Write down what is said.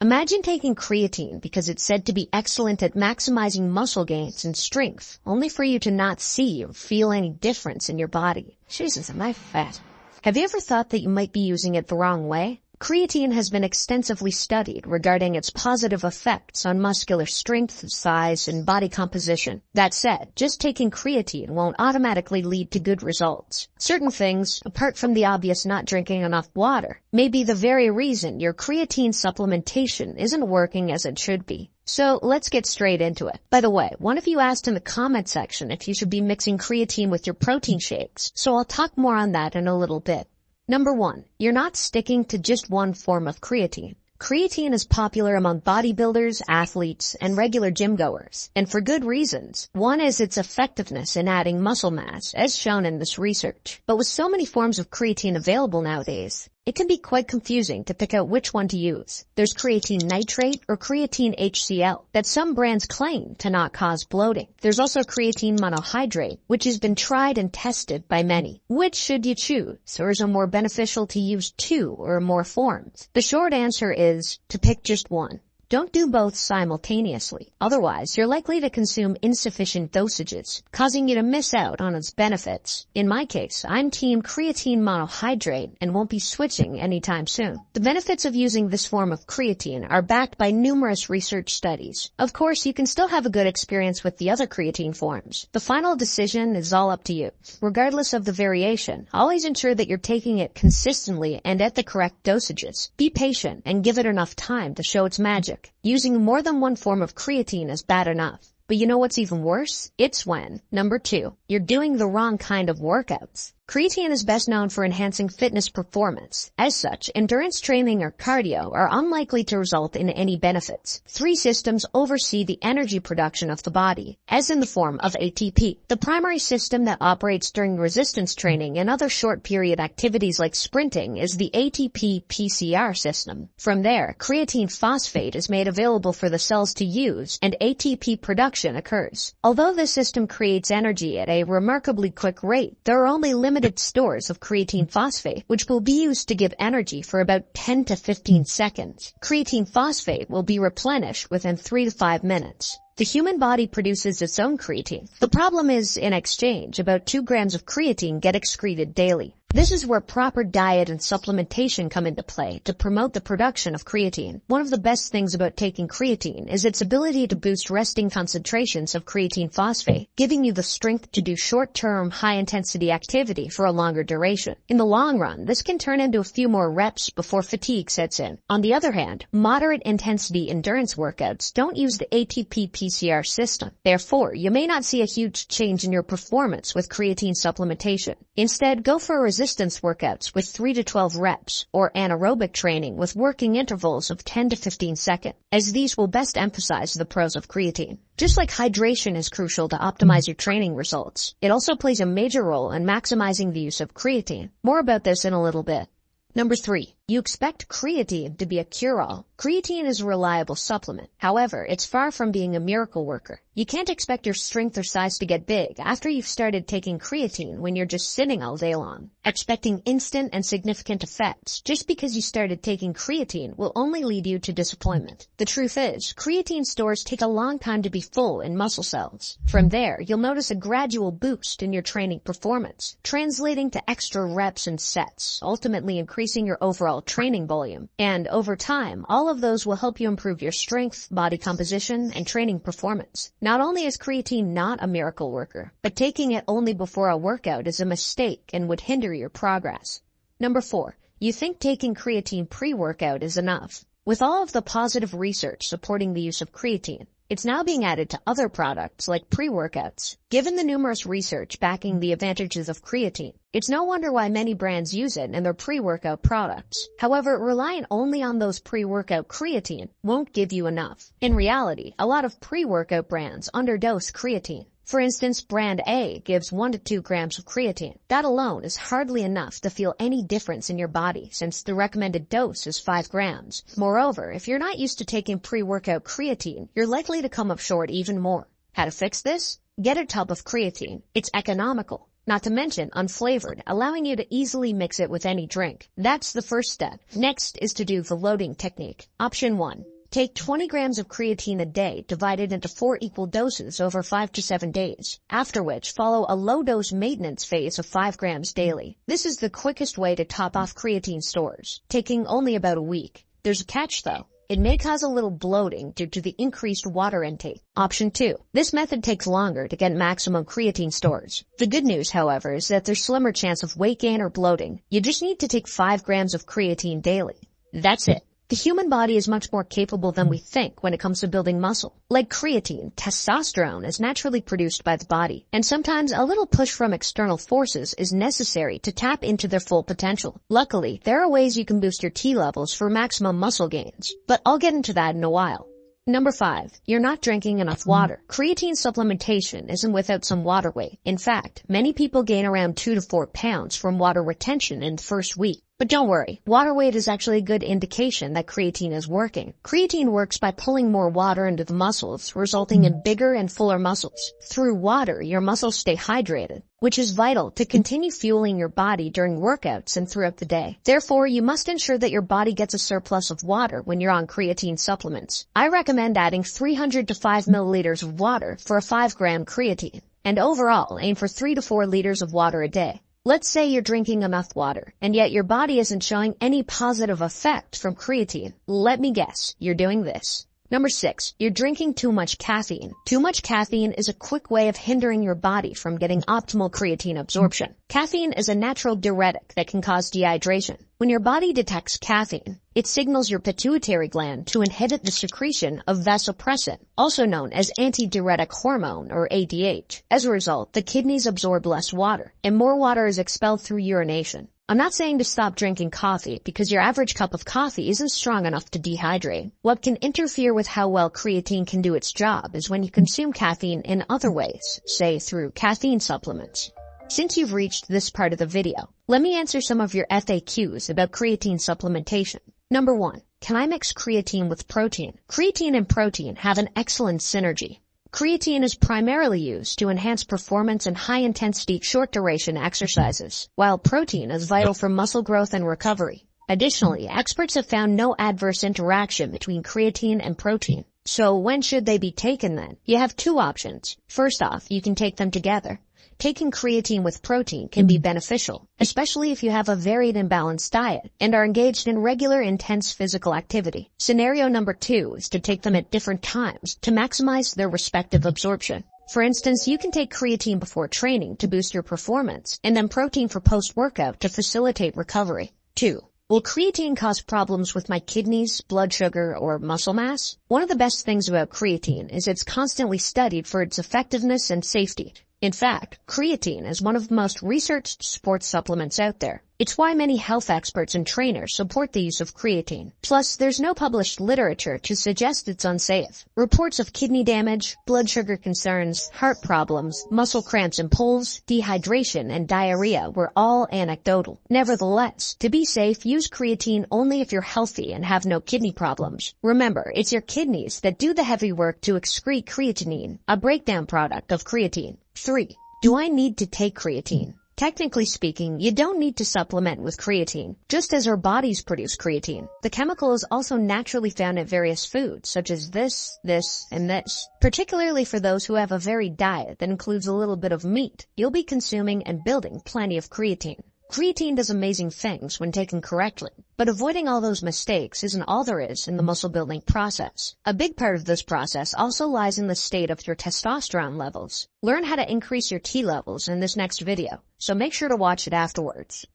Imagine taking creatine because it's said to be excellent at maximizing muscle gains and strength, only for you to not see or feel any difference in your body. Jesus, am I fat? Have you ever thought that you might be using it the wrong way? Creatine has been extensively studied regarding its positive effects on muscular strength, size, and body composition. That said, just taking creatine won't automatically lead to good results. Certain things, apart from the obvious not drinking enough water, may be the very reason your creatine supplementation isn't working as it should be. So let's get straight into it. By the way, one of you asked in the comment section if you should be mixing creatine with your protein shakes, so I'll talk more on that in a little bit. Number 1, you're not sticking to just one form of creatine. Creatine is popular among bodybuilders, athletes, and regular gym goers, and for good reasons. One is its effectiveness in adding muscle mass, as shown in this research. But with so many forms of creatine available nowadays, it can be quite confusing to pick out which one to use. There's creatine nitrate or creatine HCl that some brands claim to not cause bloating. There's also creatine monohydrate, which has been tried and tested by many. Which should you choose, or is it more beneficial to use 2 or more forms? The short answer is to pick just one. Don't do both simultaneously. Otherwise, you're likely to consume insufficient dosages, causing you to miss out on its benefits. In my case, I'm team creatine monohydrate and won't be switching anytime soon. The benefits of using this form of creatine are backed by numerous research studies. Of course, you can still have a good experience with the other creatine forms. The final decision is all up to you. Regardless of the variation, always ensure that you're taking it consistently and at the correct dosages. Be patient and give it enough time to show its magic. Using more than one form of creatine is bad enough. But you know what's even worse? It's when, number 2, you're doing the wrong kind of workouts. Creatine is best known for enhancing fitness performance. As such, endurance training or cardio are unlikely to result in any benefits. 3 systems oversee the energy production of the body, as in the form of ATP. The primary system that operates during resistance training and other short-period activities like sprinting is the ATP-PCR system. From there, creatine phosphate is made available for the cells to use, and ATP production occurs. Although this system creates energy at a remarkably quick rate, there are only limited stores of creatine phosphate, which will be used to give energy for about 10 to 15 seconds. Creatine phosphate will be replenished within 3 to 5 minutes. The human body produces its own creatine. The problem is, in exchange, about 2 grams of creatine get excreted daily. This is where proper diet and supplementation come into play to promote the production of creatine. One of the best things about taking creatine is its ability to boost resting concentrations of creatine phosphate, giving you the strength to do short-term, high-intensity activity for a longer duration. In the long run, this can turn into a few more reps before fatigue sets in. On the other hand, moderate-intensity endurance workouts don't use the ATP-PCR system. Therefore, you may not see a huge change in your performance with creatine supplementation. Instead, go for resistance workouts with 3 to 12 reps, or anaerobic training with working intervals of 10 to 15 seconds, as these will best emphasize the pros of creatine. Just like hydration is crucial to optimize your training results, it also plays a major role in maximizing the use of creatine. More about this in a little bit. Number 3, you expect creatine to be a cure-all. Creatine is a reliable supplement. However, it's far from being a miracle worker. You can't expect your strength or size to get big after you've started taking creatine when you're just sitting all day long. Expecting instant and significant effects just because you started taking creatine will only lead you to disappointment. The truth is, creatine stores take a long time to be full in muscle cells. From there, you'll notice a gradual boost in your training performance, translating to extra reps and sets, ultimately increasing your overall training volume. And over time, all of those will help you improve your strength, body composition, and training performance. Not only is creatine not a miracle worker, but taking it only before a workout is a mistake and would hinder your progress. Number 4, you think taking creatine pre-workout is enough. With all of the positive research supporting the use of creatine, it's now being added to other products like pre-workouts. Given the numerous research backing the advantages of creatine, it's no wonder why many brands use it in their pre-workout products. However, relying only on those pre-workout creatine won't give you enough. In reality, a lot of pre-workout brands underdose creatine. For instance, brand A gives 1 to 2 grams of creatine. That alone is hardly enough to feel any difference in your body since the recommended dose is 5 grams. Moreover, if you're not used to taking pre-workout creatine, you're likely to come up short even more. How to fix this? Get a tub of creatine. It's economical. Not to mention unflavored, allowing you to easily mix it with any drink. That's the first step. Next is to do the loading technique. Option 1. Take 20 grams of creatine a day divided into 4 equal doses over 5 to 7 days, after which follow a low-dose maintenance phase of 5 grams daily. This is the quickest way to top off creatine stores, taking only about a week. There's a catch though. It may cause a little bloating due to the increased water intake. Option 2. This method takes longer to get maximum creatine stores. The good news, however, is that there's slimmer chance of weight gain or bloating. You just need to take 5 grams of creatine daily. That's it. The human body is much more capable than we think when it comes to building muscle. Like creatine, testosterone is naturally produced by the body, and sometimes a little push from external forces is necessary to tap into their full potential. Luckily, there are ways you can boost your T levels for maximum muscle gains, but I'll get into that in a while. Number 5. You're not drinking enough water. Creatine supplementation isn't without some water weight. In fact, many people gain around 2 to 4 pounds from water retention in the first week. But don't worry, water weight is actually a good indication that creatine is working. Creatine works by pulling more water into the muscles, resulting in bigger and fuller muscles. Through water, your muscles stay hydrated, which is vital to continue fueling your body during workouts and throughout the day. Therefore, you must ensure that your body gets a surplus of water when you're on creatine supplements. I recommend adding 300 to 5 milliliters of water for a 5-gram creatine. And overall, aim for 3 to 4 liters of water a day. Let's say you're drinking enough water, and yet your body isn't showing any positive effect from creatine. Let me guess, you're doing this. Number 6, you're drinking too much caffeine. Too much caffeine is a quick way of hindering your body from getting optimal creatine absorption. Caffeine is a natural diuretic that can cause dehydration. When your body detects caffeine, it signals your pituitary gland to inhibit the secretion of vasopressin, also known as antidiuretic hormone or ADH. As a result, the kidneys absorb less water, and more water is expelled through urination. I'm not saying to stop drinking coffee because your average cup of coffee isn't strong enough to dehydrate. What can interfere with how well creatine can do its job is when you consume caffeine in other ways, say through caffeine supplements. Since you've reached this part of the video, let me answer some of your FAQs about creatine supplementation. Number 1. Can I mix creatine with protein? Creatine and protein have an excellent synergy. Creatine is primarily used to enhance performance in high-intensity, short-duration exercises, while protein is vital for muscle growth and recovery. Additionally, experts have found no adverse interaction between creatine and protein. So when should they be taken then? You have 2 options. First off, you can take them together. Taking creatine with protein can be beneficial, especially if you have a varied and balanced diet and are engaged in regular intense physical activity. Scenario number 2 is to take them at different times to maximize their respective absorption. For instance, you can take creatine before training to boost your performance and then protein for post-workout to facilitate recovery. 2. Will creatine cause problems with my kidneys, blood sugar, or muscle mass? One of the best things about creatine is it's constantly studied for its effectiveness and safety. In fact, creatine is one of the most researched sports supplements out there. It's why many health experts and trainers support the use of creatine. Plus, there's no published literature to suggest it's unsafe. Reports of kidney damage, blood sugar concerns, heart problems, muscle cramps and pulls, dehydration, and diarrhea were all anecdotal. Nevertheless, to be safe, use creatine only if you're healthy and have no kidney problems. Remember, it's your kidneys that do the heavy work to excrete creatinine, a breakdown product of creatine. 3. Do I need to take creatine? Technically speaking, you don't need to supplement with creatine, just as our bodies produce creatine. The chemical is also naturally found in various foods, such as this, and this. Particularly for those who have a varied diet that includes a little bit of meat, you'll be consuming and building plenty of creatine. Creatine does amazing things when taken correctly, but avoiding all those mistakes isn't all there is in the muscle building process. A big part of this process also lies in the state of your testosterone levels. Learn how to increase your T levels in this next video, so make sure to watch it afterwards.